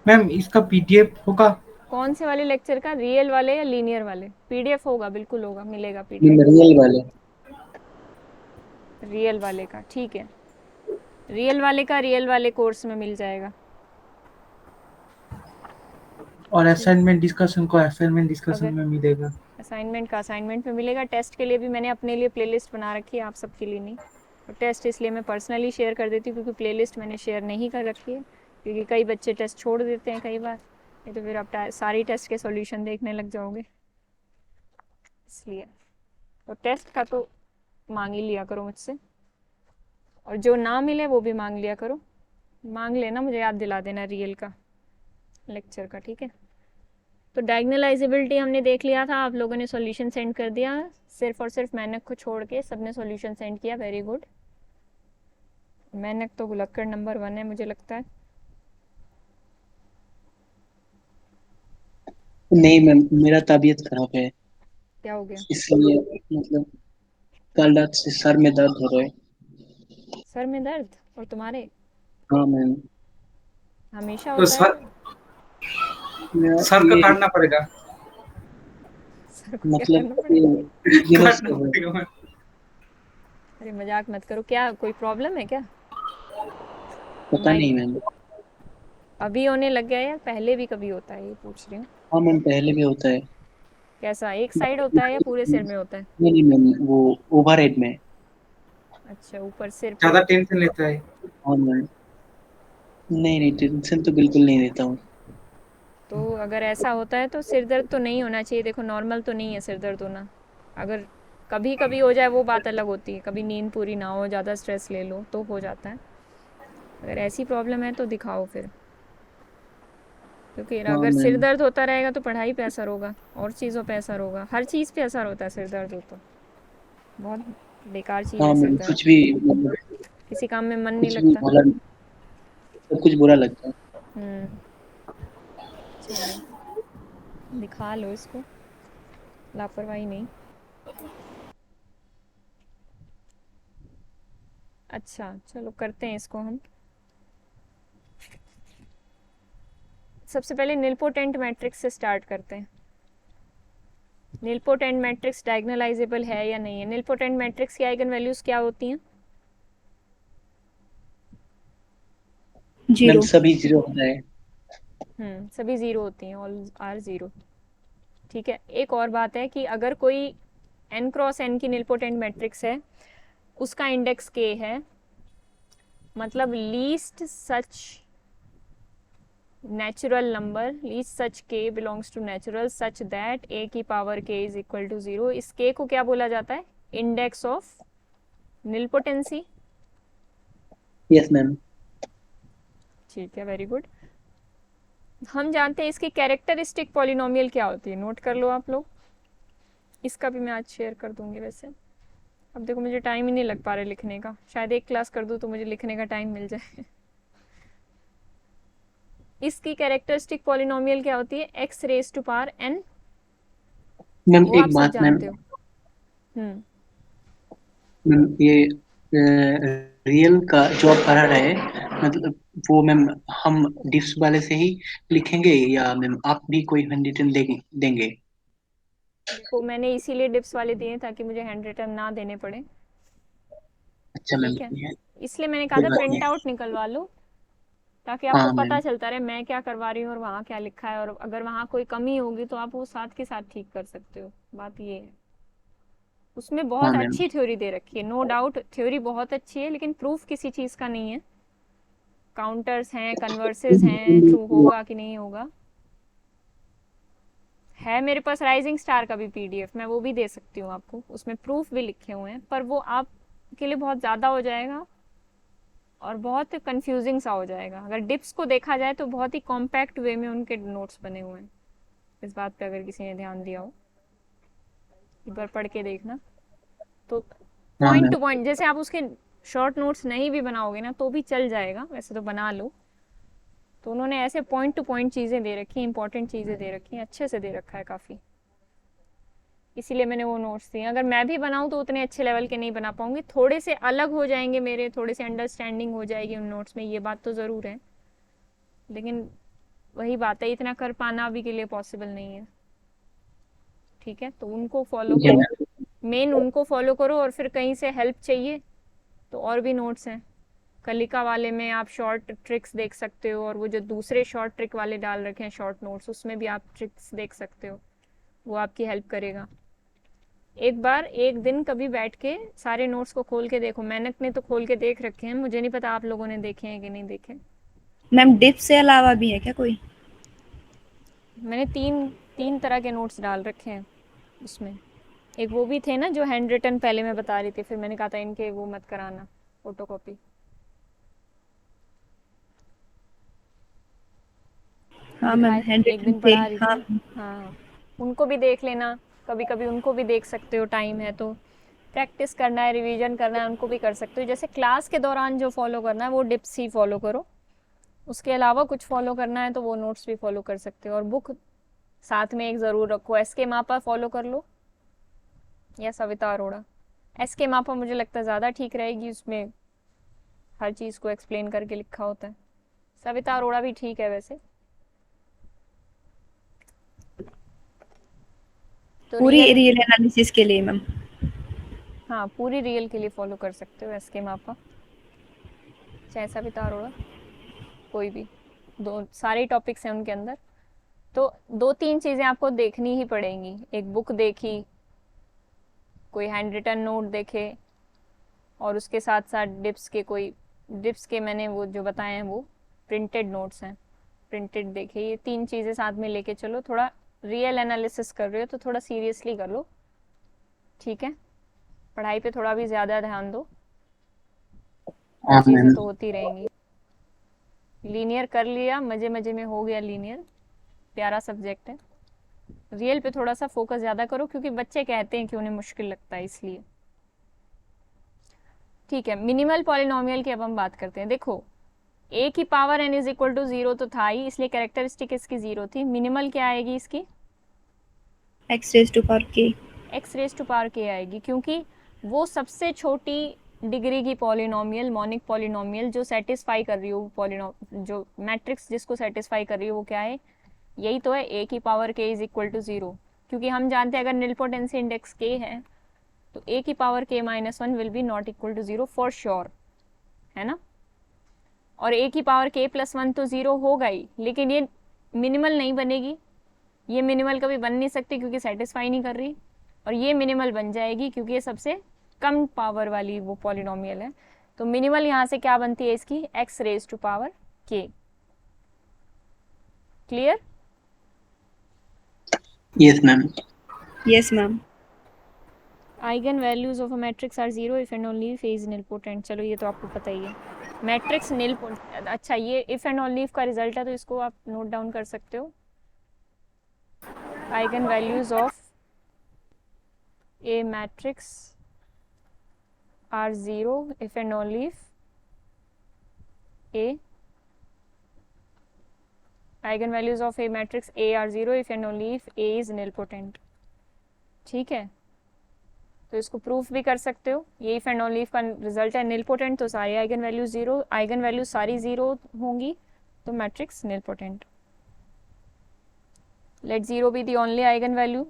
Ma'am इसका PDF होगा? कौन से वाले लेक्चर का, रियल वाले या लीनियर वाले? पीडीएफ होगा, बिल्कुल होगा, मिलेगा पीडीएफ। रियल वाले। रियल वाले का ठीक है, रियल वाले का रियल वाले कोर्स में मिल जाएगा। और ठीक, असाइनमेंट डिस्कशन अगर में मिलेगा? असाइनमेंट का असाइनमेंट में मिलेगा। टेस्ट के लिए भी मैंने अपने लिए प्लेलिस्ट बना रखी है, आप सबके लिए नहीं। और टेस्ट इसलिए मैं पर्सनली शेयर कर देती हूँ क्योंकि प्लेलिस्ट मैंने शेयर नहीं कर रखी है, क्योंकि कई बच्चे टेस्ट छोड़ देते हैं कई बार, नहीं तो फिर आप सारी टेस्ट के सॉल्यूशन देखने लग जाओगे, इसलिए। तो टेस्ट का तो मांग ही लिया करो मुझसे, और जो ना मिले वो भी मांग लिया करो। मांग लेना, मुझे याद दिला देना रियल का लेक्चर का, ठीक है। तो डायगनलाइजेबिलिटी हमने देख लिया था, आप लोगों ने सॉल्यूशन सेंड कर दिया, सिर्फ और सिर्फ मैनक को छोड़ के सबने सॉल्यूशन सेंड किया, वेरी गुड। मैनक तो भुलक्कड़ नंबर 1 है मुझे लगता है। नहीं मैम, मेरा तबीयत खराब है, क्या हो गया? इसलिए मतलब कल रात से सर में दर्द हो रहा है। सर में दर्द? और तुम्हारे? हाँ मैम। हमेशा तो होता है? सर, सर का ये काटना पड़ेगा। सर को क्या मतलब करना पड़ेगा? दिनों से काटना हो रहा है। पड़ेगा मैम। अरे मजाक मत करो, क्या कोई प्रॉब्लम है क्या? पता माइक नहीं मैम। अभी होने लग गया है या पहले भी कभी होता है, ये पूछ रही हूँ। हाँ मैम, पहले भी होता है। कैसा, एक साइड होता है या पूरे सिर में होता है? नहीं नहीं मैम, वो ओवर हेड में। अच्छा, ऊपर सिर पे ज्यादा होता है। टेंशन लेता है? हाँ मैम। नहीं नहीं, टेंशन तो बिल्कुल नहीं लेता हूँ। तो अगर ऐसा होता है तो सिर दर्द तो नहीं होना चाहिए, देखो नॉर्मल तो नहीं है सिर दर्द होना। अगर कभी कभी हो जाए वो बात अलग होती है, कभी नींद पूरी ना हो, ज़्यादा स्ट्रेस ले लो तो हो जाता है। अगर ऐसी प्रॉब्लम है तो दिखाओ फिर, क्योंकि हाँ अगर सिर मैम। दर्द होता रहेगा तो पढ़ाई पे असर होगा, और चीज़ों पे असर होगा, हर चीज़ पे असर होता है सिर दर्द हो तो। बहुत बेकार चीज़ हाँ है सिर मैम, दर्द, कुछ भी मतलब किसी काम में मन नहीं कुछ भी लगता। भला, सब कुछ बुरा लगता है। हम्म, चलो दिखा लो इसको, लापरवाही नहीं। अच्छा चलो करते हैं इसको हम। सबसे पहले निलपोटेंट मैट्रिक्स से स्टार्ट करते हैं। निलपोटेंट मैट्रिक्स डायगोनलाइजेबल है या नहीं है? निलपोटेंट मैट्रिक्स की आइगन वैल्यूज क्या होती हैं? Ma'am zero. सभी जीरो होता है। सभी ज़ीरो होती हैं, ऑल आर ज़ीरो। ठीक है, एक और बात है कि अगर कोई n क्रॉस n की निलपोटेंट मैट्रिक्स है, उसका इंडेक्स k है, मतलब least such natural number, least such k belongs to natural such that a की power k is equal to 0, इस k को क्या बोला जाता है? Index of nilpotency. Yes ma'am. ठीक है, वेरी गुड। हम जानते हैं इसकी कैरेक्टरिस्टिक पॉलिनोमियल क्या होती है, नोट कर लो आप लोग। इसका भी मैं आज शेयर कर दूंगी वैसे। अब देखो मुझे टाइम ही नहीं लग पा रहा लिखने का, शायद एक क्लास कर दूँ तो मुझे लिखने का टाइम मिल जाए। इसकी कैरेक्टरिस्टिक पॉलिनोमियल क्या होती है? X raise to power n, ma'am वो आप एक सब बात मैम। जानते हो। हम्म, मैम ये रियल का जो आप पढ़ा रहे, मतलब वो मैम हम डिफ्स वाले से ही लिखेंगे या मैम आप भी कोई हैंड रिटन देंगे? देखो मैंने इसीलिए डिप्स वाले दिए ताकि मुझे हैंड रिटन ना देने पड़े। अच्छा मैम। ठीक है, इसलिए मैंने कहा कोई था बात नहीं। प्रिंट आउट निकलवा लो, ताकि आपको हाँ पता मैम। चलता रहे मैं क्या करवा रही हूँ और वहाँ क्या लिखा है, और अगर वहाँ कोई कमी होगी तो आप वो साथ के साथ ठीक कर सकते हो, बात ये है। उसमें हाँ बहुत मैम। अच्छी थ्योरी दे रखी है, नो डाउट थ्योरी बहुत अच्छी है, लेकिन प्रूफ किसी चीज़ का नहीं है। काउंटर्स हैं, कन्वर्सेस हैं, ट्रू होगा कि नहीं होगा। है मेरे पास राइजिंग स्टार का भी पीडीएफ, मैं वो भी दे सकती हूँ आपको, उसमें प्रूफ भी लिखे हुए हैं, पर वो आपके लिए बहुत ज़्यादा हो जाएगा और बहुत कंफ्यूजिंग सा हो जाएगा। अगर डिप्स को देखा जाए तो बहुत ही कॉम्पैक्ट वे में उनके नोट्स बने हुए हैं, इस बात पे अगर किसी ने ध्यान दिया हो एक बार पढ़ के देखना। तो हाँ पॉइंट मैम। टू पॉइंट, जैसे आप उसके शॉर्ट नोट्स नहीं भी बनाओगे ना तो भी चल जाएगा, वैसे तो बना लो। तो उन्होंने ऐसे पॉइंट टू पॉइंट चीज़ें दे रखी हैं, इंपॉर्टेंट चीज़ें दे रखी हैं, अच्छे से दे रखा है काफ़ी, इसीलिए मैंने वो नोट्स दिए। अगर मैं भी बनाऊँ तो उतने अच्छे लेवल के नहीं बना पाऊंगी, थोड़े से अलग हो जाएंगे मेरे, थोड़े से अंडरस्टैंडिंग हो जाएगी उन नोट्स में, ये बात तो ज़रूर है, लेकिन वही बात है, इतना कर पाना अभी के लिए पॉसिबल नहीं है। ठीक है, तो उनको फॉलो ठीक है करो, मैम। मेन उनको फॉलो करो, और फिर कहीं से हेल्प चाहिए तो और भी नोट्स हैं। कलिका वाले में आप शॉर्ट ट्रिक्स देख सकते हो, और वो जो दूसरे शॉर्ट ट्रिक वाले डाल रखे हैं शॉर्ट नोट्स, उसमें भी आप ट्रिक्स देख सकते हो, वो आपकी हेल्प करेगा। एक बार एक दिन कभी बैठ के सारे नोट्स को खोल के देखो। मेहनत ने तो खोल के देख रखे हैं, मुझे नहीं पता आप लोगों ने देखे हैं कि नहीं देखे। मैम डिप से अलावा भी है क्या कोई? मैंने तीन तीन तरह के नोट्स डाल रखे हैं उसमें। एक वो भी थे ना जो हैंड रिटन, पहले मैं बता रही थी, फिर मैंने कहा था इनके वो मत कराना फोटोकॉपी। हाँ मैम, दिखाए थे, हैंड एक रिटन दिन थे। पढ़ा रही थी हाँ ना। हाँ, उनको भी देख लेना, कभी कभी उनको भी देख सकते हो, टाइम है तो। प्रैक्टिस करना है, रिवीजन करना है, उनको भी कर सकते हो। जैसे क्लास के दौरान जो फॉलो करना है वो डिप्स ही फॉलो करो, उसके अलावा कुछ फॉलो करना है तो वो नोट्स भी फॉलो कर सकते हो। और बुक साथ में एक ज़रूर रखो, SK मापा फॉलो कर लो या सविता अरोड़ा। SK मापा मुझे लगता है ज़्यादा ठीक रहेगी, उसमें हर चीज़ को एक्सप्लेन करके लिखा होता है। सविता अरोड़ा भी ठीक है वैसे। तो पूरी रियल, रियल एनालिसिस के लिए मैम। हाँ पूरी रियल के लिए फॉलो कर सकते हो SK मापा, चाहे सविता अरोड़ा, कोई भी। दो सारे टॉपिक्स हैं उनके अंदर। तो दो तीन चीज़ें आपको देखनी ही पड़ेंगी, एक बुक देखी, कोई हैंड रिटन नोट देखे, और उसके साथ साथ डिप्स के मैंने वो जो बताए हैं वो प्रिंटेड नोट्स हैं, प्रिंटेड देखे। ये तीन चीज़ें साथ में लेके चलो। थोड़ा रियल एनालिसिस कर रहे हो तो थोड़ा सीरियसली कर लो, ठीक है। पढ़ाई पे थोड़ा भी ज़्यादा ध्यान दो, और हाँ चीज़ें मैम। तो होती रहेंगी। लीनियर कर लिया, मज़े मज़े में हो गया लीनियर, प्यारा सब्जेक्ट है। रियल पे थोड़ा सा फोकस ज़्यादा करो, क्योंकि बच्चे कहते हैं कि उन्हें मुश्किल लगता है, इसलिए। ठीक है, मिनिमल पॉलिनोमियल की अब हम बात करते हैं। देखो, a की power n is equal to 0 तो था ही, इसलिए कैरेक्टरिस्टिक इसकी 0 थी। मिनिमल क्या आएगी इसकी? x raise to power k। x raise to power k आएगी, क्योंकि वो सबसे छोटी डिग्री की पॉलिनोमियल, मोनिक पॉलिनोमियल जो सेटिस्फाई कर रही हो, जो मैट्रिक्स जिसको सेटिस्फाई कर रही हो वो क्या है? यही तो है, a की power k is equal to 0। क्योंकि हम जानते हैं अगर निलपोटेंसी इंडेक्स k है तो a की power k minus 1 will be not equal to 0 for sure, है ना। और a की पावर k प्लस 1 तो 0 होगा ही, लेकिन ये मिनिमल नहीं बनेगी। ये मिनिमल कभी बन नहीं सकती क्योंकि सेटिस्फाई नहीं कर रही, और ये मिनिमल बन जाएगी क्योंकि ये सबसे कम पावर वाली वो पॉलिनोमियल है। तो मिनिमल यहाँ से क्या बनती है इसकी? x raise to power k। Clear? Yes ma'am. Yes ma'am. Eigenvalues of a matrix are 0 if and only if A is nilpotent. चलो ये तो आपको पता ही है। मैट्रिक्स निलपोटेंट, अच्छा ये इफ एंड ओनली इफ का रिजल्ट है, तो इसको आप नोट डाउन कर सकते हो। Eigenvalues of A matrix are 0 if and only if A, eigenvalues of A matrix A are 0 if and only if A is nilpotent। ठीक है, तो इसको प्रूफ भी कर सकते हो। ये इफ एंड ओनली इफ का रिजल्ट है, निलपोटेंट तो सारी आइगन वैल्यूज 0, आइगन वैल्यूज सारी 0 होंगी तो matrix nilpotent. Let 0 be the only eigenvalue.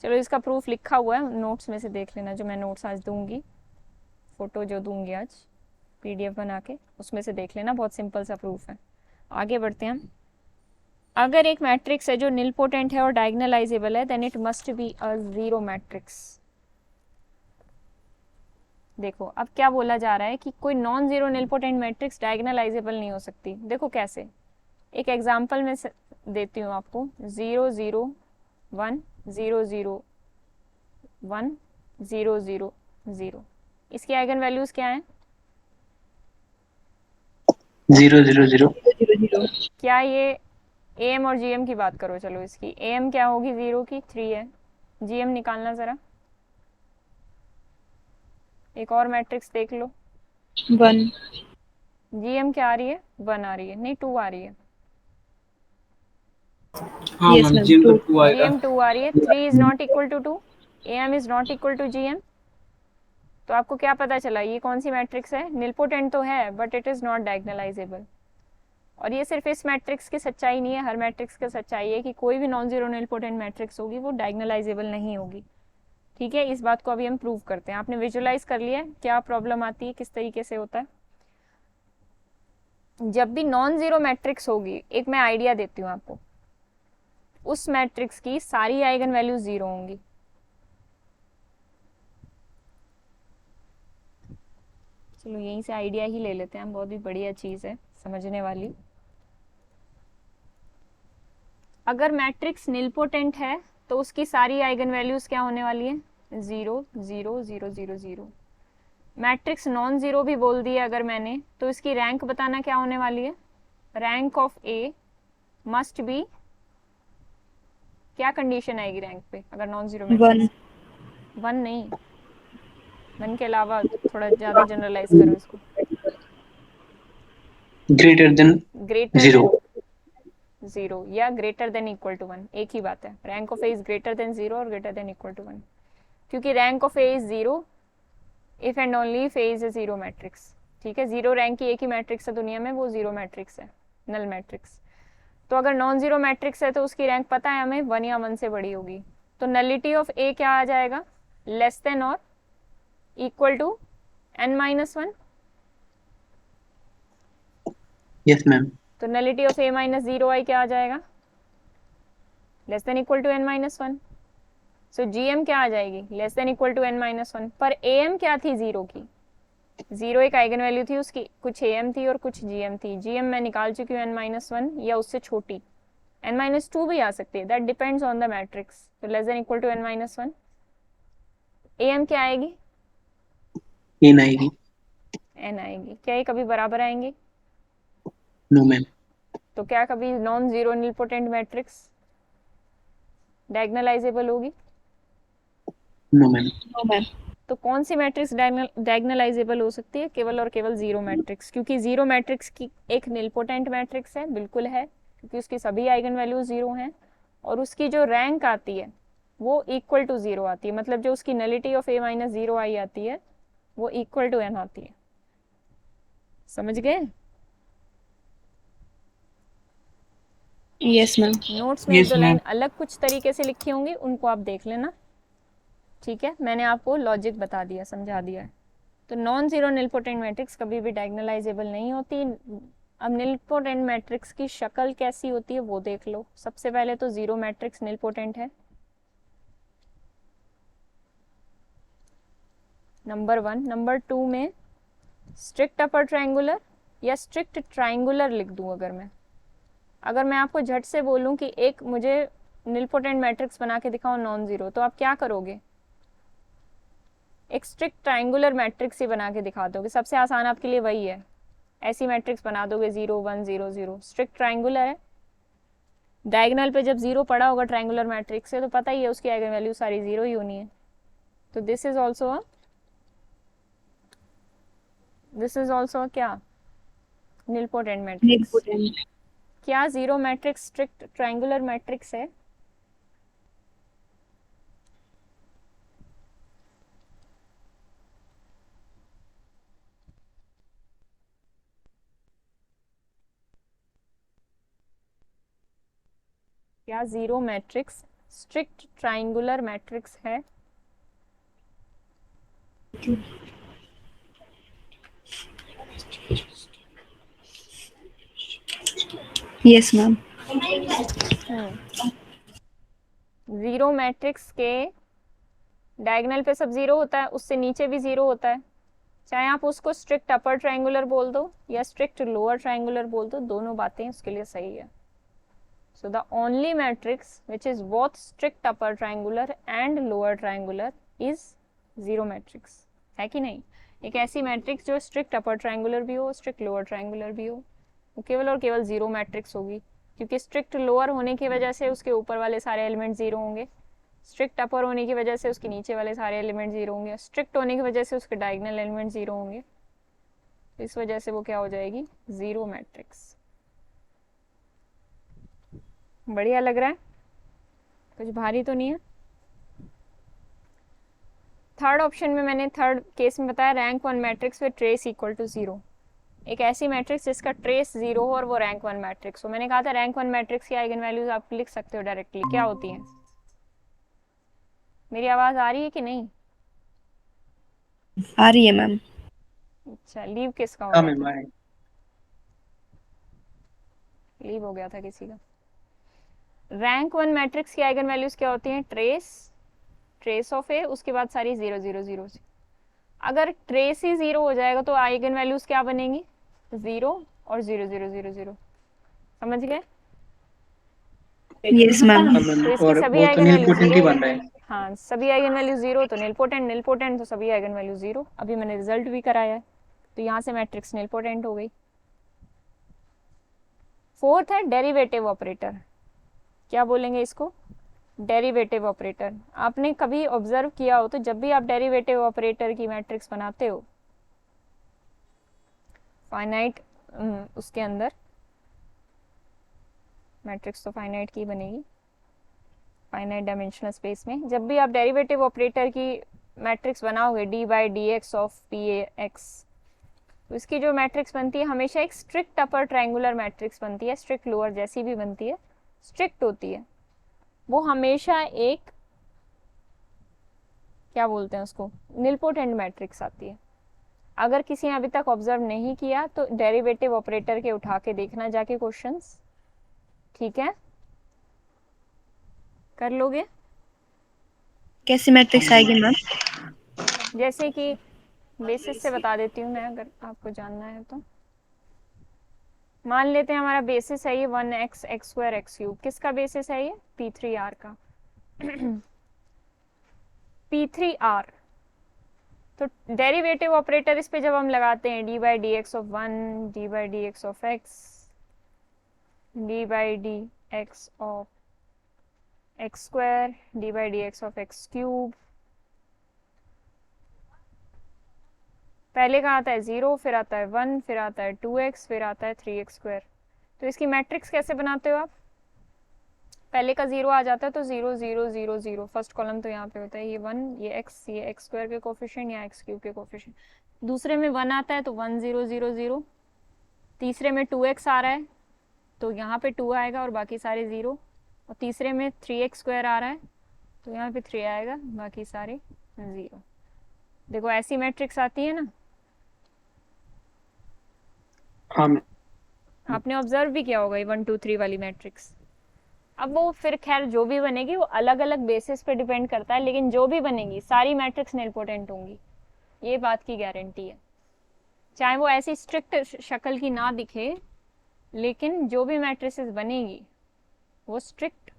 चलो इसका प्रूफ लिखा हुआ है, नोट्स में से देख लेना, जो मैं नोट्स आज दूंगी, फोटो जो दूंगी आज PDF बना के, उसमें से देख लेना, बहुत सिंपल सा प्रूफ है। आगे बढ़ते हैं हम। अगर एक मैट्रिक्स है जो निलपोटेंट है और डायगोनलाइजेबल है, then it must be a 0 matrix. देखो अब क्या बोला जा रहा है कि कोई non zero nilpotent matrix diagonalisable नहीं हो सकती। देखो कैसे, एक एग्जांपल में देती हूँ आपको। 0 0 1 0 0 1 0 0 0, इसकी आइगन वैल्यूज क्या हैं? 0 0 0। 0 0। क्या ये AM और GM की बात करो, चलो इसकी AM क्या होगी? 0 की 3 है। GM निकालना ज़रा, एक और मैट्रिक्स देख लो। 1। GM क्या आ रही है? 1 आ रही है, नहीं 2 आ रही है। हाँ यस मैम, मैम, जिम तो 2। 2 आएगा। GM 2 आ रही है। 3 is not equal to 2, AM is not equal to GM। तो आपको क्या पता चला, ये कौन सी मैट्रिक्स है? निलपोटेंट तो है but it is not diagonalisable. और ये सिर्फ इस मैट्रिक्स की सच्चाई नहीं है, हर मैट्रिक्स की सच्चाई है कि कोई भी नॉन जीरो निलपोटेंट मैट्रिक्स होगी वो डायगोनलाइजेबल नहीं होगी। ठीक है, इस बात को अभी हम प्रूव करते हैं। आपने विजुअलाइज कर लिया क्या प्रॉब्लम आती है, किस तरीके से होता है। जब भी नॉन जीरो मैट्रिक्स होगी, एक मैं आइडिया देती हूँ आपको, उस मैट्रिक्स की सारी आइगन वैल्यूज जीरो होंगी। चलो यहीं से आइडिया ही ले लेते हैं हम, बहुत ही बढ़िया चीज है समझने वाली। अगर मैट्रिक्स निलपोटेंट है तो उसकी सारी आइगन वैल्यूज क्या होने वाली है, 0 0 0 0 0। मैट्रिक्स नॉन जीरो भी बोल दिया अगर मैंने, तो इसकी रैंक बताना क्या होने वाली है, rank of A must be, क्या कंडीशन आएगी रैंक पे अगर नॉन जीरो मैट्रिक्स, 1 नहीं, 1 के अलावा थोड़ा ज्यादा जनरलाइज करो इसको, ग्रेटर देन ग्रेटर 0। देन 0 या ग्रेटर देन इक्वल टू 1, एक ही बात है। Rank of A is greater than 0 और ग्रेटर देन इक्वल टू 1, क्योंकि rank of A is 0 if and only if A is a zero matrix. ठीक है, zero rank की एक ही मैट्रिक्स है दुनिया में, वो जीरो मैट्रिक्स है, नल मैट्रिक्स। तो अगर नॉन जीरो मैट्रिक्स है तो उसकी रैंक पता है हमें 1 या 1 से बड़ी होगी। तो नलिटी ऑफ ए क्या आ जाएगा, लेस देन और equal to n-1। Yes ma'am. तो nullity of a minus 0i क्या आ जाएगा, less than equal to n-1। So gm क्या आ जाएगी, less than equal to n-1। पर am क्या थी जीरो की, जीरो एक आइगन वैल्यू थी उसकी, कुछ am थी और कुछ gm थी। gm मैं निकाल चुकी हूँ n-1 या उससे छोटी, n-2 भी आ सकती है, that depends on the matrix. तो less than equal to n-1, am क्या आएगी, n आएगी। n आएगी। क्या ये कभी बराबर आएंगे, नो मैम। तो क्या कभी non zero nilpotent matrix diagonalizable होगी, नो मैम। No ma'am. तो कौन सी मैट्रिक्स डायगोनलाइजेबल हो सकती है, केवल और केवल जीरो मैट्रिक्स, क्योंकि जीरो मैट्रिक्स की एक निलपोटेंट मैट्रिक्स है, बिल्कुल है, क्योंकि उसकी सभी आइगन वैल्यूज जीरो हैं और उसकी जो रैंक आती है वो इक्वल टू जीरो आती है, मतलब जो उसकी nullity of a minus 0i आती है वो इक्वल टू n आती है। समझ गए, यस मैम। नोट्स में एक Yes, दो लाइन ma'am. अलग कुछ तरीके से लिखी होंगी, उनको आप देख लेना। ठीक है, मैंने आपको लॉजिक बता दिया, समझा दिया है। तो नॉन जीरो निलपोटेंट मैट्रिक्स कभी भी डायगोनलाइजेबल नहीं होती। अब निलपोटेंट मैट्रिक्स की शक्ल कैसी होती है वो देख लो। सबसे पहले तो जीरो मैट्रिक्स निलपोटेंट है, नंबर 1। नंबर 2 में स्ट्रिक्ट अपर ट्रायंगुलर या स्ट्रिक्ट ट्रायंगुलर लिख दूं अगर मैं आपको झट से बोलूं कि एक मुझे निलपोटेंट मैट्रिक्स बना के दिखाओ नॉन जीरो, तो आप क्या करोगे, एक स्ट्रिक्ट ट्रायंगुलर मैट्रिक्स ही बना के दिखा दोगे। सबसे आसान आपके लिए वही है, ऐसी मैट्रिक्स बना दोगे 0 1 0 0। स्ट्रिक्ट ट्रायंगुलर है, डायगोनल पे जब जीरो पड़ा होगा ट्रायंगुलर मैट्रिक्स से तो पता ही है उसकी आइगन वैल्यू सारी जीरो ही होनी है। तो दिस इज ऑल्सो क्या, निलपोटेंट मैट्रिक्स। निलपोटेंट। क्या zero matrix strict triangular matrix है, क्या zero matrix strict triangular matrix है, यस मैम। जीरो मैट्रिक्स के डायगोनल पे सब जीरो होता है, उससे नीचे भी जीरो होता है, चाहे आप उसको स्ट्रिक्ट अपर ट्रायंगुलर बोल दो या स्ट्रिक्ट लोअर ट्रायंगुलर बोल दो, दोनों बातें उसके लिए सही है। So the only matrix which is both strict upper triangular and lower triangular is zero matrix, है कि नहीं। एक ऐसी मैट्रिक्स जो स्ट्रिक्ट अपर ट्रायंगुलर भी हो, स्ट्रिक्ट लोअर ट्रायंगुलर भी हो, वो केवल और केवल जीरो मैट्रिक्स होगी, क्योंकि स्ट्रिक्ट लोअर होने की वजह से उसके ऊपर वाले सारे एलिमेंट जीरो होंगे, स्ट्रिक्ट अपर होने की वजह से उसके नीचे वाले सारे एलिमेंट जीरो होंगे, स्ट्रिक्ट होने की वजह से उसके डायगोनल एलिमेंट जीरो होंगे। तो इस वजह से वो क्या हो जाएगी, जीरो मैट्रिक्स। बढ़िया लग रहा है, कुछ भारी तो नहीं है। थर्ड ऑप्शन में मैंने थर्ड केस में बताया rank one matrix with trace equal to zero. एक ऐसी मैट्रिक्स जिसका ट्रेस 0 हो और वो रैंक 1 मैट्रिक्स हो। मैंने कहा था रैंक 1 मैट्रिक्स की आइगन वैल्यूज आप लिख सकते हो डायरेक्टली, क्या होती हैं? मेरी आवाज आ रही है कि नहीं? आ रही है मैम। अच्छा, लीव किसका हो हाँ गया मैम था? आ रहे हैं। लीव हो गया था किसी का। रैंक 1 मैट्रिक्स की आइगन वैल्यूज क्या होती हैं? ट्रेस ऑफ ए, उसके बाद सारी 0 0 0 से। अगर ट्रेस ही 0 हो जाएगा तो आइगन वैल्यूज क्या बनेंगी? 0 और 0 0 0 0। समझ गए? Yes ma'am. हाँ मैम, तो इसकी और सभी वो तो आइगन नील वैल्यू पोटेंट 0 ही हो बन गई। रहा है। हाँ, सभी आइगन वैल्यू 0 तो नील पोटेंट तो सभी आइगन वैल्यू 0। अभी मैंने रिजल्ट भी कराया है, तो यहाँ से मैट्रिक्स नील पोटेंट हो गई। फोर्थ है डेरिवेटिव ऑपरेटर। क्या बोलेंगे इसको? Derivative operator. आपने कभी ऑब्जर्व किया हो तो जब भी आप डेरिवेटिव ऑपरेटर की मैट्रिक्स बनाते हो फाइनाइट, उसके अंदर मैट्रिक्स तो फाइनाइट की बनेगी, फाइनाइट डायमेंशनल स्पेस में, जब भी आप डेरिवेटिव ऑपरेटर की मैट्रिक्स बनाओगे D by D x of P A x, तो इसकी जो मैट्रिक्स बनती है हमेशा एक स्ट्रिक्ट अपर ट्रायंगुलर मैट्रिक्स बनती है। स्ट्रिक्ट लोअर जैसी भी बनती है, स्ट्रिक्ट होती है वो, हमेशा एक, क्या बोलते हैं उसको, निलपोटेंट मैट्रिक्स आती है। अगर किसी ने अभी तक ऑब्जर्व नहीं किया तो डेरिवेटिव ऑपरेटर के उठा के देखना जाके क्वेश्चंस, ठीक है? कर लोगे? कैसी मैट्रिक्स आएगी मैम? जैसे कि बेसिस से बता देती हूँ मैं, अगर आपको जानना है तो। मान लेते हैं हमारा बेसिस है ये 1x x square x cube. किसका बेसिस है ये? P3R का। P3R। तो डेरिवेटिव ऑपरेटर इस पे जब हम लगाते हैं D by D x of 1, D by D x of x, D by D x of x square, D by D x of x cube, पहले का आता है 0, फिर आता है 1, फिर आता है 2x, फिर आता है 3x स्क्वायर। तो इसकी मैट्रिक्स कैसे बनाते हो आप? पहले का 0 आ जाता है तो 0 0 0 0, फर्स्ट कॉलम तो यहाँ पे होता है ये 1, ये x स्क्वायर के कोफिशिएंट या x क्यूब के कोफिशिएंट। दूसरे में 1 आता है तो 1 0 0 0। तीसरे में 2x आ रहा है तो यहाँ पे 2 आएगा और बाकी सारे 0। और तीसरे में 3x स्क्वायर आ रहा है तो यहाँ पे 3 आएगा, बाकी सारे 0। देखो ऐसी मैट्रिक्स आती है ना, हाँ मैम। आपने ऑब्जर्व भी किया होगा ये 1 2 3 वाली मैट्रिक्स। अब वो फिर खैर जो भी बनेगी वो अलग अलग बेसिस पे डिपेंड करता है, लेकिन जो भी बनेगी सारी मैट्रिक्स निलपोटेंट होंगी, ये बात की गारंटी है। चाहे वो ऐसी स्ट्रिक्ट शक्ल की ना दिखे, लेकिन जो भी मैट्रिसेस बनेगी वो स्ट्रिक्ट,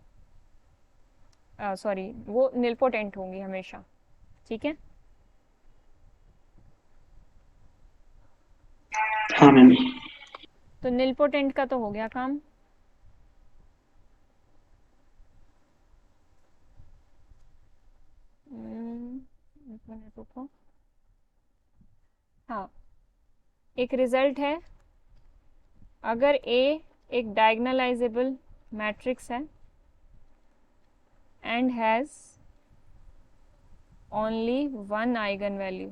सॉरी, वो निलपोटेंट होंगी हमेशा, ठीक है? हाँ मैम। तो निलपोटेंट का तो हो गया काम। एक मिनट रुको। हाँ, एक रिजल्ट है, अगर A एक डायगोनलाइजेबल मैट्रिक्स है and has only one eigen value,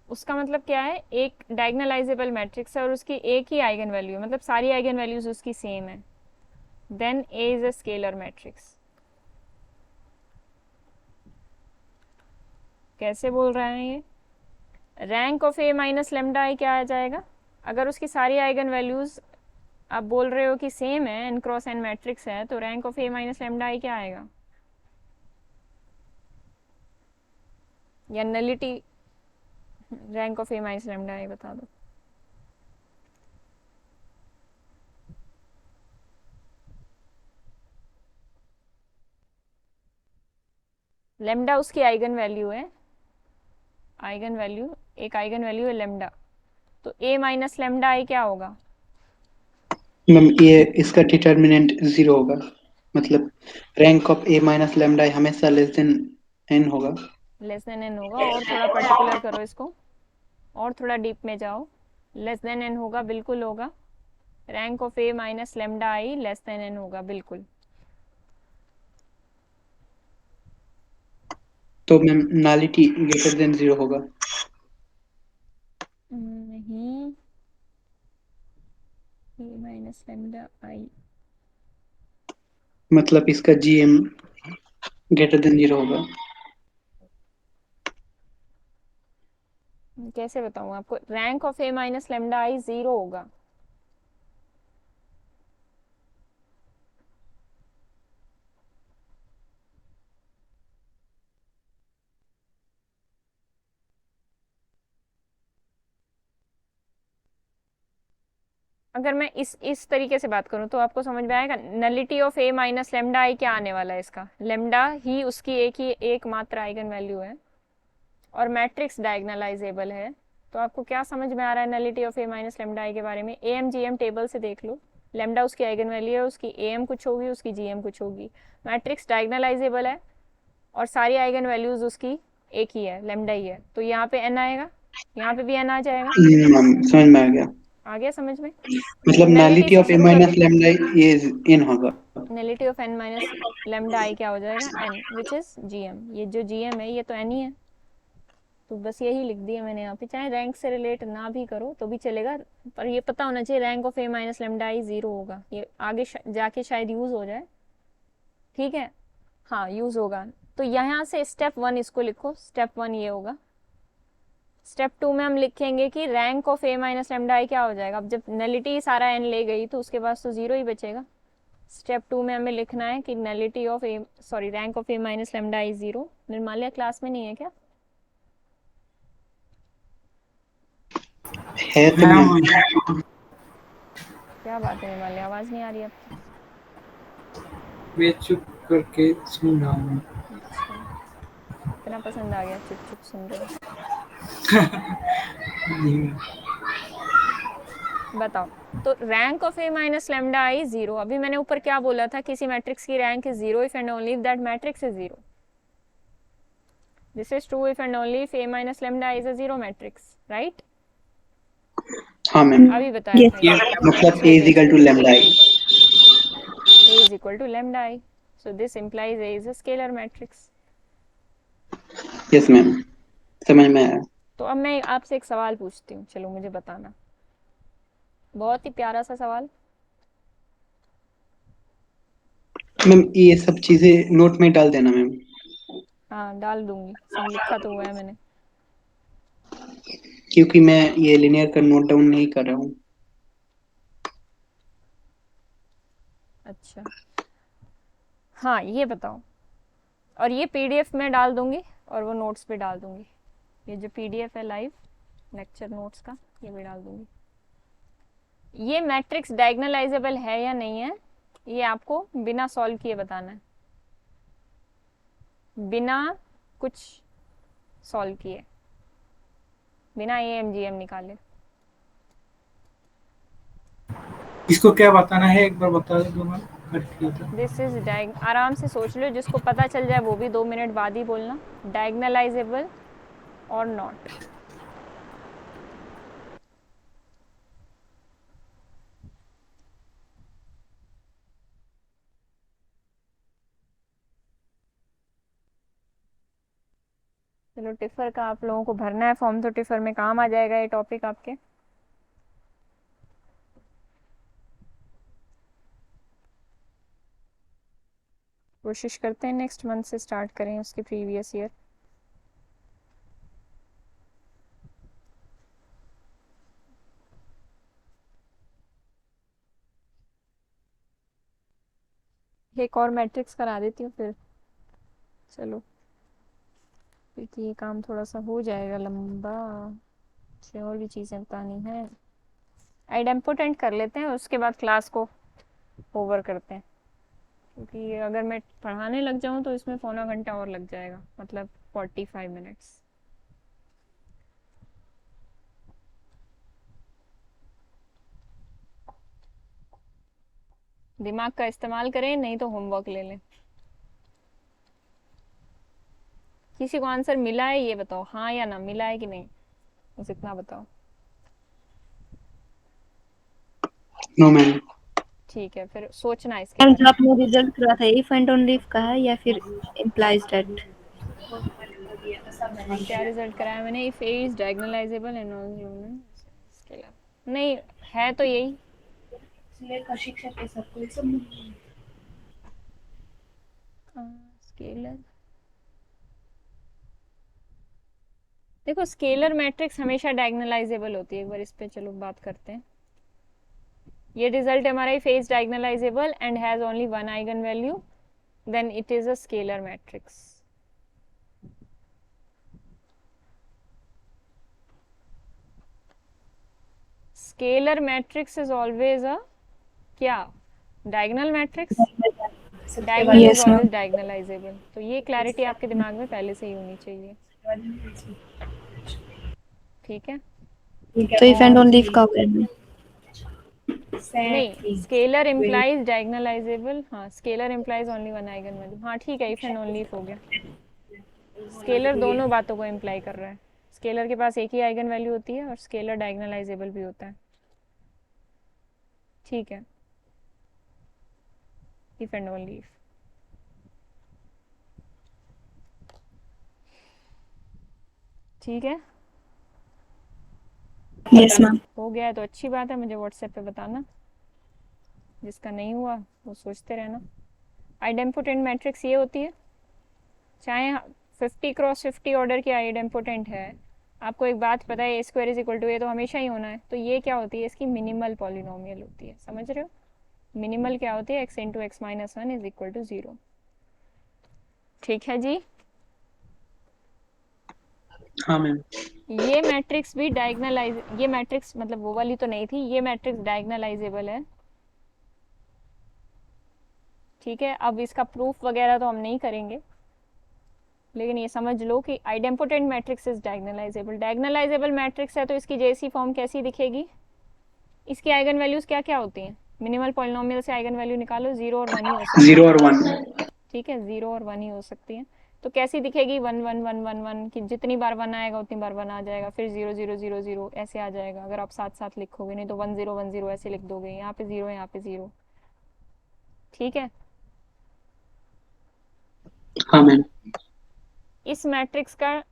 उसका मतलब क्या है? एक डायगोनलाइजेबल मैट्रिक्स है और उसकी एक ही आइगन वैल्यू है, मतलब सारी आइगन वैल्यूज उसकी सेम है, then A is a scalar matrix. कैसे बोल रहे हैं ये? Rank of A minus lambda I क्या आ जाएगा? अगर उसकी सारी आइगन वैल्यूज आप बोल रहे हो कि सेम है, n क्रॉस n मैट्रिक्स है, तो rank of A minus lambda I क्या आएगा? या nullity rank of A minus lambda आई बता दो। लेमडा उसकी आइगन वैल्यू है, आइगन वैल्यू, एक आइगन वैल्यू है लेमडा, तो A माइनस लेमडा आई क्या होगा? मैम ये इसका डिटर्मिनेंट 0 होगा, मतलब rank of A minus lambda हमेशा लेस देन n होगा। लेस देन n होगा, और थोड़ा पर्टिकुलर करो इसको, और थोड़ा डीप में जाओ। लेस देन n होगा, बिल्कुल होगा। Rank of A minus lambda I less than n होगा, बिल्कुल। तो मैम नालिटी ग्रेटर देन 0 होगा। नहीं, a माइनस लेमडा आई। मतलब इसका GM ग्रेटर देन 0 होगा। कैसे बताऊं आपको? Rank of a minus lambda I 0 होगा। अगर मैं इस तरीके से बात करूं तो आपको समझ में आएगा। Nullity of a minus lambda I क्या आने वाला है इसका? लेमडा ही उसकी एक मात्र आइगन वैल्यू है और मैट्रिक्स डायगोनलाइजेबल है। तो आपको क्या समझ में आ रहा है nullity of a minus lambda आई के बारे में? am gm टेबल से देख लो। लेमडा उसकी आइगन वैल्यू है, उसकी am कुछ होगी, उसकी gm कुछ होगी। मैट्रिक्स डायगोनलाइजेबल है और सारी आइगन वैल्यूज उसकी एक ही है, लेमडा ही है। तो यहाँ पे n आएगा, यहाँ पे भी n आ जाएगा। समझ में आ गया। आ गया समझ में? मतलब नलिटी नलिटी से ऑफ a शुरू करो। माइनस लेमडा ये इन होगा। Nullity of n minus lambda I क्या हो जाएगा? n which is gm। ये जो gm है ये तो n ही है। तो बस यही लिख दिया मैंने यहाँ पे। चाहे रैंक से रिलेट ना भी करो तो भी चलेगा, पर ये पता होना चाहिए rank of a minus lambda I 0 होगा। ये आगे जाके शायद यूज हो जाए, ठीक है? हाँ यूज होगा। तो यहाँ से स्टेप 1 इसको लिखो, स्टेप 1 ये होगा। स्टेप 2 में हम लिखेंगे कि rank of a minus lambda I क्या हो जाएगा। अब जब नलिटी सारा n ले गई तो उसके पास तो 0 ही बचेगा। स्टेप 2 में हमें लिखना है कि nullity of a sorry rank of a minus lambda I 0। Nirmalya class में नहीं है क्या? है तो हाँ, मैम। क्या बात है निर्माल्या, आवाज नहीं आ रही आपकी? मैं चुप करके सुन रहा हूँ। अच्छा, इतना पसंद आ गया चुप चुप सुन रहे हो? नहीं, बताओ। तो rank of a minus lambda I 0। अभी मैंने ऊपर क्या बोला था? किसी मैट्रिक्स की rank is 0 if and only if that matrix is 0। This is true if and only if a minus lambda is a 0 matrix, right? हाँ मैम। अभी बताया Yes. था ये ये मतलब पिछले a इज पेज इक्वल पे। To lambda I. a is equal to lambda I, so this implies a is a scalar matrix। Yes ma'am, समझ में आया। तो अब मैं आपसे एक सवाल पूछती हूँ, चलो मुझे बताना। बहुत ही प्यारा सा सवाल। मैम ये सब चीजें नोट में डाल देना मैम, हाँ डाल दूंगी, सब लिखा तो हुआ है मैंने। क्योंकि मैं ये लिनियर का नोट डाउन नहीं कर रहा हूँ। अच्छा हाँ ये बताओ, और ये पीडीएफ में डाल दूंगी और वो नोट्स पे डाल दूंगी। ये जो पीडीएफ है लाइव लेक्चर नोट्स का, ये भी डाल दूंगी। ये मैट्रिक्स डायगोनलाइजेबल है या नहीं है, ये आपको बिना सॉल्व किए बताना है, बिना कुछ सॉल्व किए, बिना एएमजीएम निकाले। इसको क्या बताना है एक बार बता दो मैम, कट किया था। दिस इज आराम से सोच लो, जिसको पता चल जाए वो भी 2 मिनट बाद ही बोलना। डायगोनलाइजेबल और नॉट। चलो टिफर का आप लोगों को भरना है फॉर्म, तो टिफर में काम आ जाएगा ये टॉपिक आपके। कोशिश करते हैं नेक्स्ट मंथ से स्टार्ट करें उसके प्रीवियस ईयर। एक और मैट्रिक्स करा देती हूँ फिर, चलो, क्योंकि ये काम थोड़ा सा हो जाएगा लंबा, मुझे और भी चीज़ें बतानी है। आइडेम्पोटेंट कर लेते हैं, उसके बाद क्लास को ओवर करते हैं, क्योंकि अगर मैं पढ़ाने लग जाऊँ तो इसमें पौना घंटा और लग जाएगा, मतलब 45 मिनट्स। दिमाग का इस्तेमाल करें, नहीं तो होमवर्क ले लें। किसी को आंसर मिला है ये बताओ, हाँ या ना, मिला है कि नहीं, बस इतना बताओ। No ma'am. ठीक है फिर सोचना इसके मैम बारे जो में। आपने रिजल्ट करा था इफ एंड ओनली इफ का है या फिर इम्प्लाइज दैट? क्या रिजल्ट कराया मैंने? If A is diagonalisable and all scalar नहीं है तो यही स्केलर। देखो स्केलर मैट्रिक्स हमेशा डायगोनलाइजेबल होती है, एक बार इस पे चलो बात करते हैं। ये रिजल्ट हमारा फेज diagonalizable and has only one eigen value, then it is a scalar matrix. Scalar matrix is always a क्या diagonal matrix, diagonal is Yes, always ma'am. Diagonalizable. तो ये क्लैरिटी आपके दिमाग में पहले से ही होनी चाहिए, ठीक है। तो if and only if का होगा ma'am. नहीं स्केलर इम्प्लाइज डायगोनलाइजेबल, हाँ scalar implies only one eigen value, हाँ ठीक है, इफ एंड ओनली इफ हो गया। स्केलर दोनों बातों को इम्प्लाई कर रहा है, स्केलर के पास एक ही आइगन वैल्यू होती है और स्केलर डायगोनलाइजेबल भी होता है, ठीक है। If and only if. ठीक है, Yes, ma'am. हो गया है तो अच्छी बात है, मुझे व्हाट्सएप पे बताना, जिसका नहीं हुआ वो सोचते रहना। आइडेम्पोटेंट मैट्रिक्स ये होती है, चाहे 50x50 ऑर्डर की आइडेम्पोटेंट है, आपको एक बात पता है A² इज इक्वल टू ए तो हमेशा ही होना है, तो ये क्या होती है, इसकी मिनिमल पॉलिनोमियल होती है, समझ रहे हो। मिनिमल क्या होती है, x into x minus one is equal to 0, ठीक है जी। हाँ मैम। ये मैट्रिक्स भी डायगोनलाइज, ये मैट्रिक्स मतलब वो वाली तो नहीं थी, ये मैट्रिक्स डायगोनलाइजेबल है, ठीक है। अब इसका प्रूफ वगैरह तो हम नहीं करेंगे, लेकिन ये समझ लो कि idempotent matrix is diagonalisable. Diagonalisable matrix है तो इसकी जैसी फॉर्म कैसी दिखेगी, इसकी आइगन वैल्यूज क्या क्या होती हैं, मिनिमल पॉलिनोमियल से आइगन वैल्यू निकालो, 0 और 1 ही हो सकती है, 0 और 1। ठीक है, 0 और 1 ही हो सकती है। तो कैसी दिखेगी, 1 1 1 1 1 कि जितनी बार 1 आएगा उतनी बार 1 आ जाएगा, फिर 0 0 0 0 ऐसे आ जाएगा, अगर आप साथ साथ लिखोगे, नहीं तो 1 0 1 0 ऐसे लिख दोगे, यहाँ पे 0 यहाँ पे 0, ठीक है। हाँ मैम। इस मैट्रिक्स का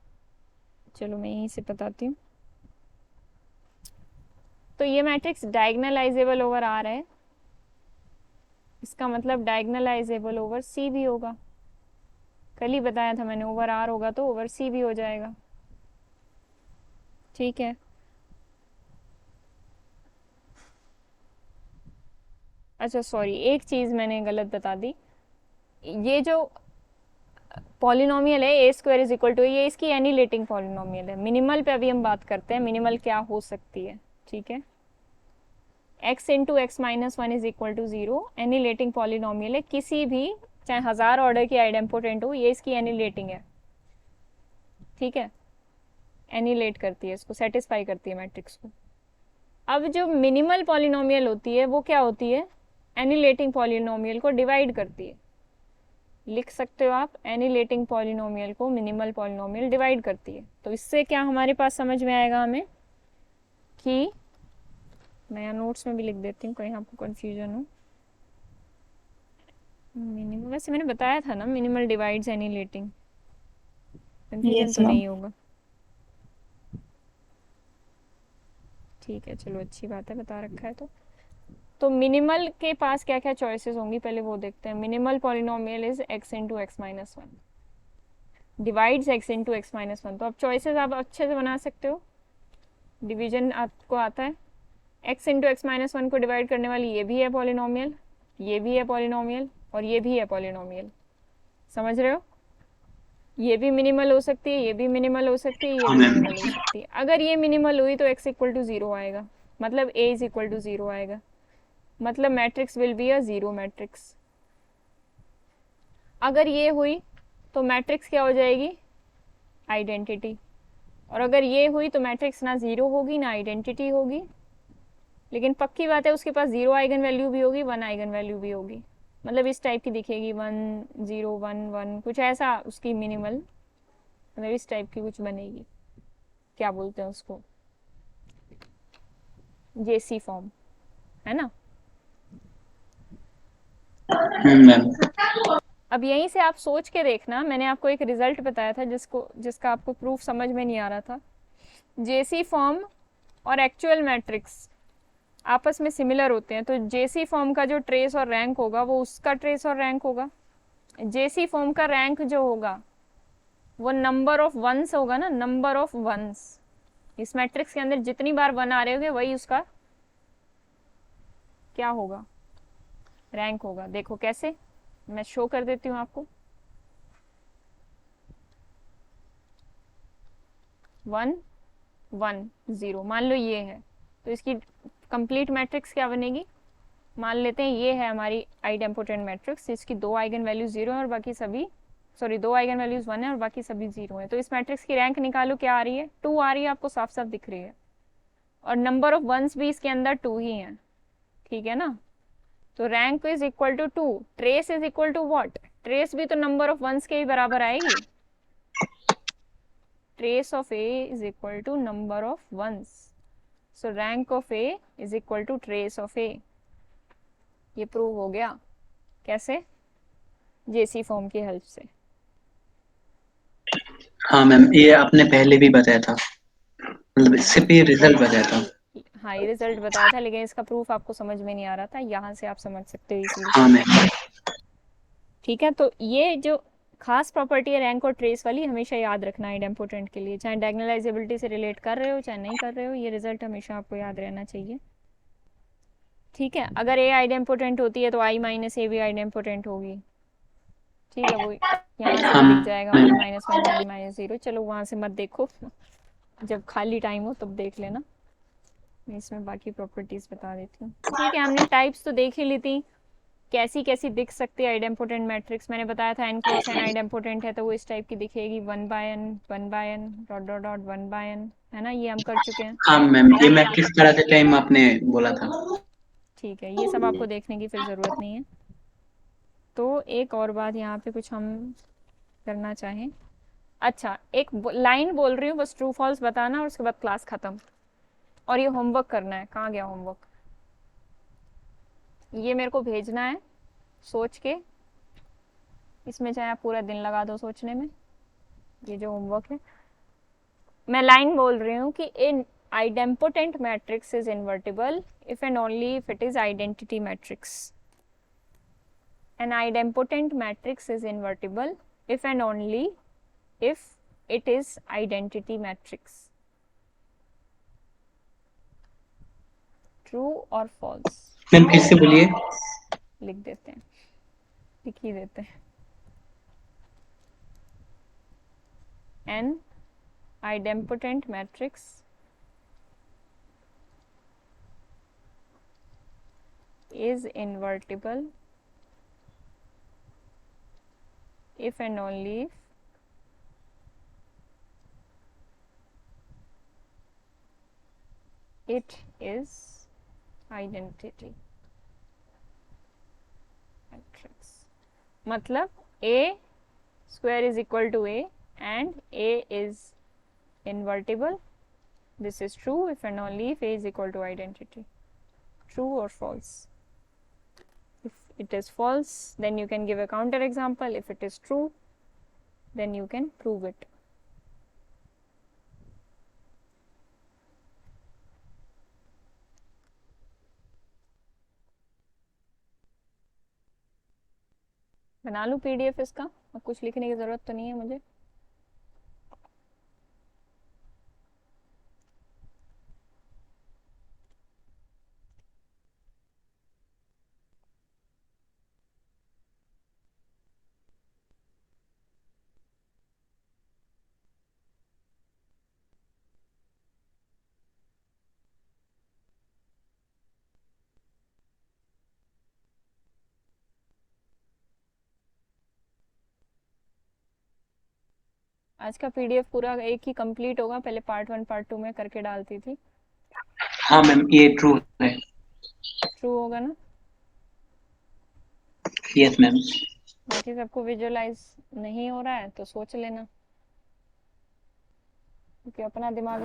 चलो मैं यहीं से बताती हूँ। तो ये मैट्रिक्स डायगोनलाइजेबल ओवर आर है, इसका मतलब डायगोनलाइजेबल ओवर सी भी होगा, कल ही बताया था मैंने, ओवर आर होगा तो ओवर सी भी हो जाएगा, ठीक है। अच्छा सॉरी, एक चीज़ मैंने गलत बता दी, ये जो पॉलिनोमियल है A² इज इक्वल टू, ये इसकी एनिलेटिंग पॉलिनोमियल है। मिनिमल पे अभी हम बात करते हैं, मिनिमल क्या हो सकती है, ठीक है। x into x minus one is equal to 0 annihilating polynomial है, किसी भी चाहे 1000 ऑर्डर की आइडेम्पोटेंट हो, ये इसकी एनिलेटिंग है, ठीक है, एनिलेट करती है, इसको सेटिस्फाई करती है मैट्रिक्स को। अब जो मिनिमल पॉलिनोमियल होती है वो क्या होती है, एनिलेटिंग पॉलिनोमियल को डिवाइड करती है, लिख सकते हो आप, एनिलेटिंग पॉलिनोमियल को मिनिमल पॉलिनोमियल डिवाइड करती है। तो इससे क्या हमारे पास समझ में आएगा हमें कि, मैं यहाँ नोट्स में भी लिख देती हूँ कहीं आपको कंफ्यूजन हो। मिनिमल वैसे मैंने बताया था ना, मिनिमल डिवाइड्स एनिलेटिंग, कंफ्यूजन Yes, तो ma'am. नहीं होगा, ठीक है चलो अच्छी बात है, बता रखा है तो मिनिमल के पास क्या क्या चॉइसेस होंगी पहले वो देखते हैं। Minimal polynomial is x into x minus one, divides x into x minus one, तो अब चॉइसेस आप अच्छे से बना सकते हो, डिवीजन आपको आता है। x into x minus one को डिवाइड करने वाली ये भी है पॉलिनोमियल, ये भी है पॉलिनोमियल और ये भी है पॉलिनोमियल, समझ रहे हो, ये भी मिनिमल हो सकती है, ये भी मिनिमल हो सकती है, ये हाँ भी मैम। मिनिमल हो सकती है। अगर ये मिनिमल हुई तो x इक्वल टू 0 आएगा, मतलब a इज इक्वल टू 0 आएगा, मतलब matrix will be a zero matrix. अगर ये हुई तो मैट्रिक्स क्या हो जाएगी, आइडेंटिटी, और अगर ये हुई तो मैट्रिक्स ना जीरो होगी ना आइडेंटिटी होगी, लेकिन पक्की बात है उसके पास 0 आइगन वैल्यू भी होगी, 1 आइगन वैल्यू भी होगी, मतलब इस टाइप की दिखेगी, 1 0 1 1 कुछ ऐसा उसकी मिनिमल, मतलब इस टाइप की कुछ बनेगी, क्या बोलते हैं उसको, जेसी फॉर्म, है ना। मैम। अब यहीं से आप सोच के देखना, मैंने आपको एक रिजल्ट बताया था जिसका आपको प्रूफ समझ में नहीं आ रहा था। जेसी फॉर्म और एक्चुअल मैट्रिक्स आपस में सिमिलर होते हैं, तो जेसी फॉर्म का जो ट्रेस और रैंक होगा वो उसका ट्रेस और रैंक होगा। जेसी फॉर्म का रैंक जो होगा वो नंबर ऑफ वंस होगा ना, नंबर ऑफ वंस। इस मैट्रिक्स के अंदर जितनी बार वन आ रहे होंगे वही उसका क्या होगा, रैंक होगा। देखो कैसे, मैं शो कर देती हूँ आपको। 1 1 0 मान लो ये है, तो इसकी कंप्लीट मैट्रिक्स क्या बनेगी, मान लेते हैं ये है हमारी आइडेम्पोटेंट मैट्रिक्स, इसकी 2 आइगन वैल्यूज 0 है और बाकी सभी, सॉरी 2 आइगन वैल्यूज 1 है और बाकी सभी 0 है। तो इस मैट्रिक्स की रैंक निकालो, क्या आ रही है, 2 आ रही है, आपको साफ साफ दिख रही है। और नंबर ऑफ वंस भी इसके अंदर 2 ही है, ठीक है ना। तो rank is equal to 2, trace is equal to what, trace भी तो नंबर ऑफ वंस के ही बराबर आएगी। Trace of A is equal to number of ones, so rank of A is equal to trace of A. ये prove हो गया, कैसे, जेसी फॉर्म की हेल्प से। हाँ मैम, ये आपने पहले भी बताया था, मतलब इससे भी रिजल्ट बताया था। हाँ ये रिजल्ट बताया था, लेकिन इसका प्रूफ आपको समझ में नहीं आ रहा था, यहाँ से आप समझ सकते हो इजीली। हाँ मैम। ठीक है, तो ये जो खास प्रॉपर्टी है रैंक और ट्रेस वाली, हमेशा याद रखना है आइडेम्पोटेंट के लिए, चाहे डायगोनलाइजेबिलिटी से रिलेट कर रहे हो चाहे नहीं कर रहे हो, ये रिजल्ट हमेशा आपको याद रहना चाहिए। ठीक है, अगर ए आइडेम्पोटेंट होती है तो आई माइनस ए भी आइडेम्पोटेंट होगी। ठीक है, वो यहाँ से हाँ भी दिख जाएगा, 1 मैम। Minus 1 1 minus 0। चलो वहाँ से मत देखो, जब खाली टाइम हो तब देख लेना, मैं इसमें बाकी प्रॉपर्टीज बता देती हूँ। ठीक है, हमने टाइप्स तो देख ही ली थी, कैसी कैसी दिख सकती है आइडेम्पोटेंट मैट्रिक्स। मैंने बताया था n क्रॉस n आइडेम्पोटेंट है तो वो इस टाइप की दिखेगी, 1 by n 1 by n dot dot डॉट 1 बाय n, है ना, ये हम कर चुके हैं। हाँ मैम, ये मैट्रिक्स कराते टाइम आपने बोला था। ठीक है, ये सब आपको देखने की फिर ज़रूरत नहीं है। तो एक और बात यहाँ पे कुछ हम करना चाहें, अच्छा एक लाइन बोल रही हूँ, बस ट्रू फॉल्स बताना और उसके बाद क्लास ख़त्म। और ये होमवर्क करना है, कहाँ गया होमवर्क, ये मेरे को भेजना है सोच के, इसमें चाहे आप पूरा दिन लगा दो सोचने में, ये जो होमवर्क है। मैं लाइन बोल रही हूँ कि an idempotent matrix is invertible if and only if it is identity matrix. An idempotent matrix is invertible if and only if it is identity matrix. True or false? Ma'am फिर से बोलिए। लिख देते हैं, लिख ही देते हैं। An idempotent matrix is invertible if and only if it is identity matrix। मतलब a square is equal to a and a is invertible, this is true if and only if a is equal to identity। True or false? If it is false, then you can give a counter example. If it is true, then you can prove it। बना लूँ PDF इसका, अब कुछ लिखने की ज़रूरत तो नहीं है मुझे। आज का पीडीएफ पूरा एक ही कंप्लीट होगा, पहले पार्ट 1 पार्ट 2 में करके डालती थी। हाँ मैम, ये ट्रू है। ट्रू होगा ना। Yes ma'am. बाकी सबको विजुअलाइज नहीं हो रहा है तो सोच लेना, क्योंकि अपना दिमाग